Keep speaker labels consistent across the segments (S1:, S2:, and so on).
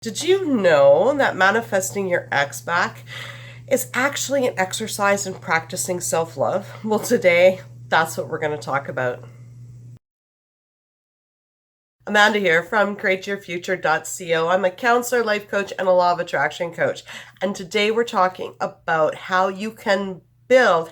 S1: Did you know that manifesting your ex back is actually an exercise in practicing self-love? Well, today, that's what we're going to talk about. Amanda here from createyourfuture.co. I'm a counselor, life coach, and a law of attraction coach. And today we're talking about how you can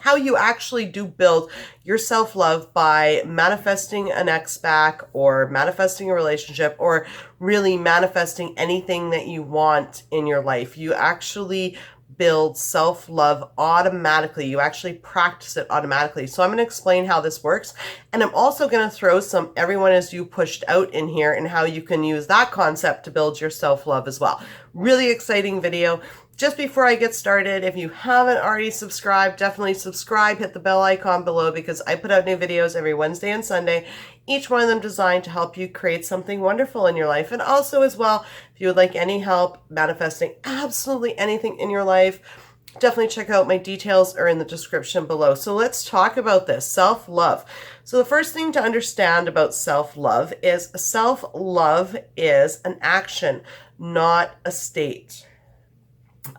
S1: how you actually do build your self-love by manifesting an ex back, or manifesting a relationship, or really manifesting anything that you want in your life. You actually build self-love automatically. You actually practice it automatically. So I'm going to explain how this works. And I'm also going to throw some everyone is you pushed out in here and how you can use that concept to build your self-love as well. Really exciting video. Just before I get started, if you haven't already subscribed, definitely subscribe, hit the bell icon below, because I put out new videos every Wednesday and Sunday, each one of them designed to help you create something wonderful in your life. And also as well, if you would like any help manifesting absolutely anything in your life, definitely check out my details are in the description below. So let's talk about this, self-love. So the first thing to understand about self-love is an action, not a state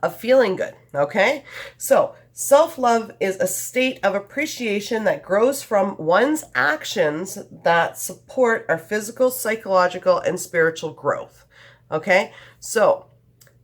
S1: of feeling good. Okay, so self-love is a state of appreciation that grows from one's actions that support our physical, psychological, and spiritual growth. Okay, so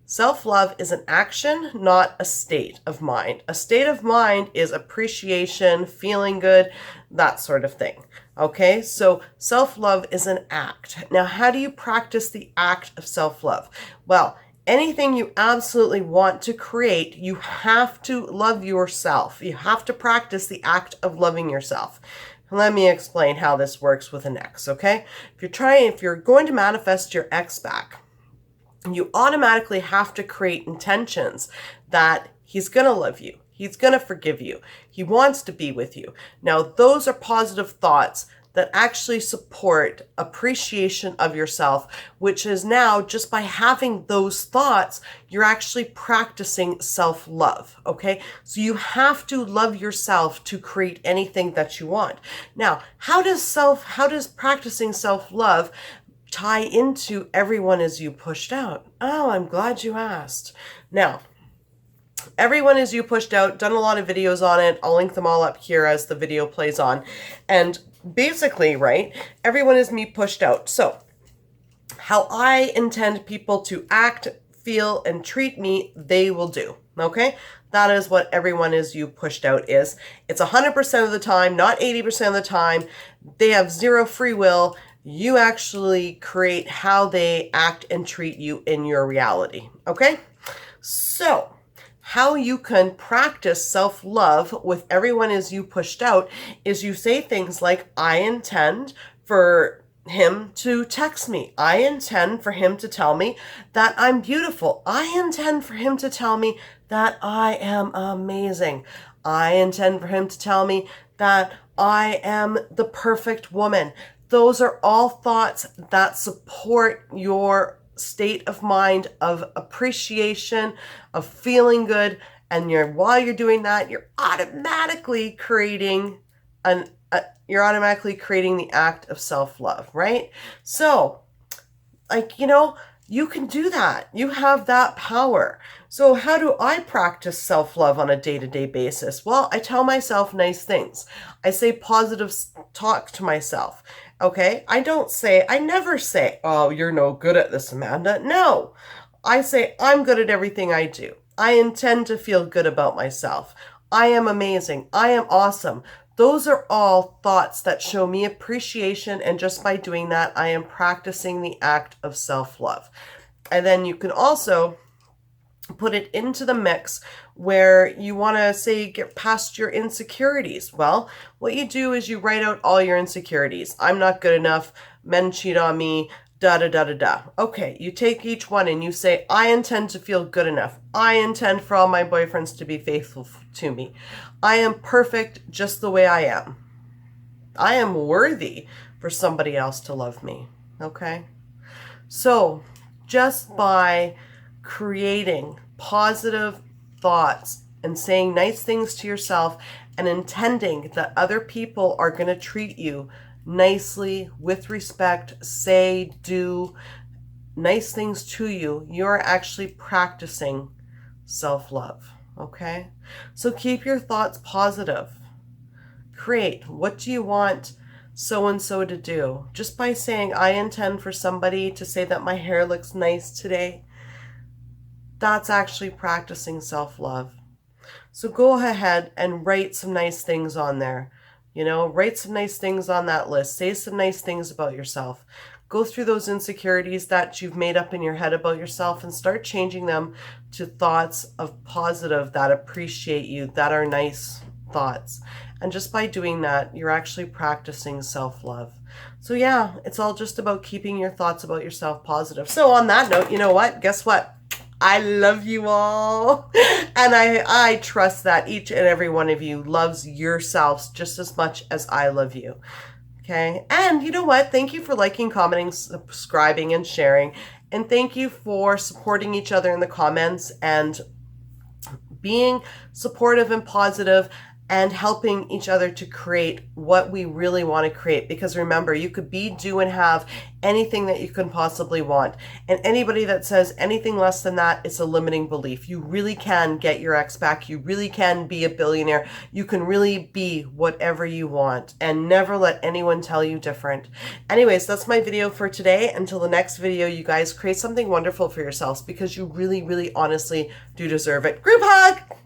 S1: self-love is an action, not a state of mind. A state of mind is appreciation, feeling good, that sort of thing. Okay, so self-love is an act. Now, how do you practice the act of self-love? Well, anything you absolutely want to create, you have to love yourself. You have to practice the act of loving yourself. Let me explain how this works with an ex, okay? If you're going to manifest your ex back, you automatically have to create intentions that he's going to love you. He's going to forgive you. He wants to be with you. Now, those are positive thoughts that actually support appreciation of yourself, which is now, just by having those thoughts, you're actually practicing self-love, okay? So you have to love yourself to create anything that you want. Now, how does practicing self-love tie into everyone is you pushed out? Oh, I'm glad you asked. Now, everyone is you pushed out, done a lot of videos on it. I'll link them all up here as the video plays on. And basically, right, everyone is me pushed out. So how I intend people to act, feel, and treat me, they will do. Okay? That is what everyone is you pushed out is. It's 100% of the time, not 80% of the time. They have zero free will. You actually create how they act and treat you in your reality. Okay? So how you can practice self-love with everyone is you pushed out is you say things like, I intend for him to text me. I intend for him to tell me that I'm beautiful. I intend for him to tell me that I am amazing. I intend for him to tell me that I am the perfect woman. Those are all thoughts that support your state of mind of appreciation, of feeling good, and while you're doing that, you're automatically creating the act of self-love, right? So, you can do that. You have that power. So how do I practice self-love on a day-to-day basis? Well, I tell myself nice things. I say positive talk to myself. Okay? I never say, oh, you're no good at this, Amanda. No. I say, I'm good at everything I do. I intend to feel good about myself. I am amazing. I am awesome. Those are all thoughts that show me appreciation, and just by doing that, I am practicing the act of self-love. And then you can also put it into the mix where you want to say get past your insecurities. Well, what you do is you write out all your insecurities. I'm not good enough. Men cheat on me. Da da da da da. Okay, you take each one and you say, I intend to feel good enough. I intend for all my boyfriends to be faithful to me. I am perfect just the way I am. I am worthy for somebody else to love me. Okay? So, just by creating positive thoughts and saying nice things to yourself and intending that other people are going to treat you nicely, with respect, say, do, nice things to you, you're actually practicing self-love, okay? So keep your thoughts positive. Create. What do you want so-and-so to do? Just by saying, I intend for somebody to say that my hair looks nice today, that's actually practicing self-love. So go ahead and write some nice things on there. Write some nice things on that list. Say some nice things about yourself. Go through those insecurities that you've made up in your head about yourself and start changing them to thoughts of positive that appreciate you, that are nice thoughts. And just by doing that, you're actually practicing self-love. So yeah, it's all just about keeping your thoughts about yourself positive. So on that note, you know what? Guess what? I love you all. And I trust that each and every one of you loves yourselves just as much as I love you. Okay. And you know what? Thank you for liking, commenting, subscribing, and sharing. And thank you for supporting each other in the comments and being supportive and positive and helping each other to create what we really want to create. Because remember, you could be, do, and have anything that you can possibly want. And anybody that says anything less than that, it's a limiting belief. You really can get your ex back. You really can be a billionaire. You can really be whatever you want, and never let anyone tell you different. Anyways, that's my video for today. Until the next video, you guys create something wonderful for yourselves, because you really, really honestly do deserve it. Group hug!